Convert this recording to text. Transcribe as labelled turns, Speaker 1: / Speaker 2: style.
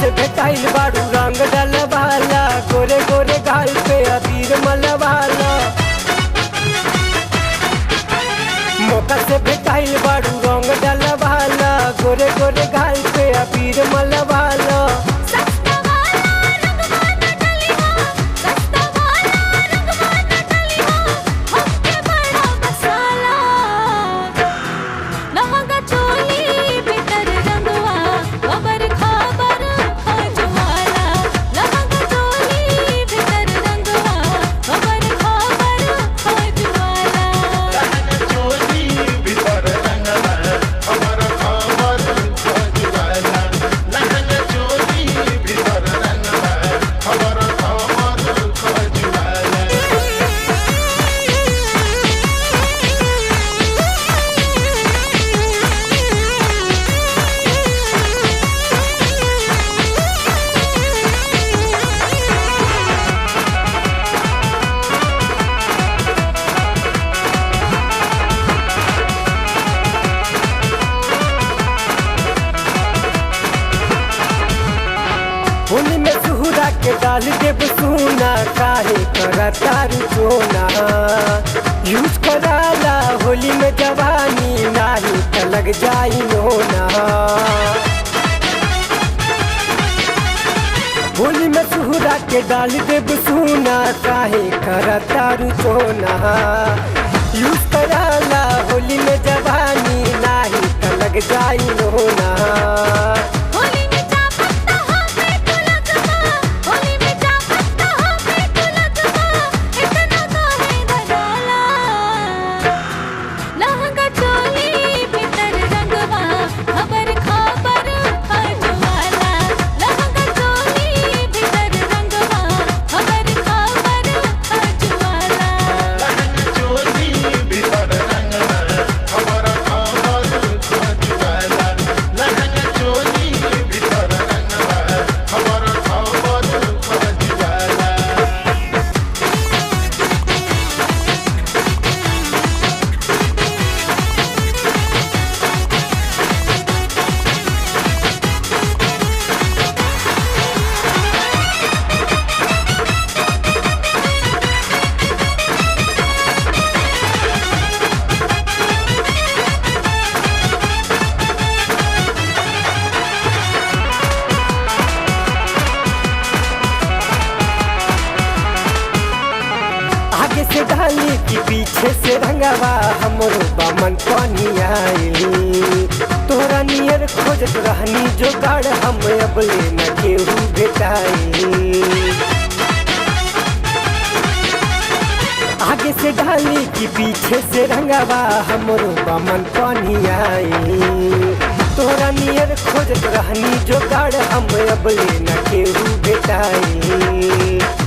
Speaker 1: से भेटाइल बारू रंग डलवाला, गोरे गोरे गाल पे अबीर मलवाला। मौका से भेटाइल बारू रंग डलवाला, गोरे गोरे गाल पे अबीर मलवाला। होली में सुहुरा के डाल देव सोना, काहे करतारू सोना। यूज कराला होली में जवानी, नाही त लग जाई नोना। होली में सुहुरा के डाल देव सोना, काहे करतारू सोना। यूज कराला होली में जवानी, नाही त लग जाई नोना। आगे से डाली कि पीछे से रंगवा, हमरो बामन पानी आइली। तोरा नियर खोजत रहनी जोगाड़, हम अबले न केहू भेटाई। आगे से डाली कि पीछे से रंगवा, हमरो बामन पानी आइली। तोरा नियर खोजत रहनी जोगाड़, हम अबले न केहू भेटाई।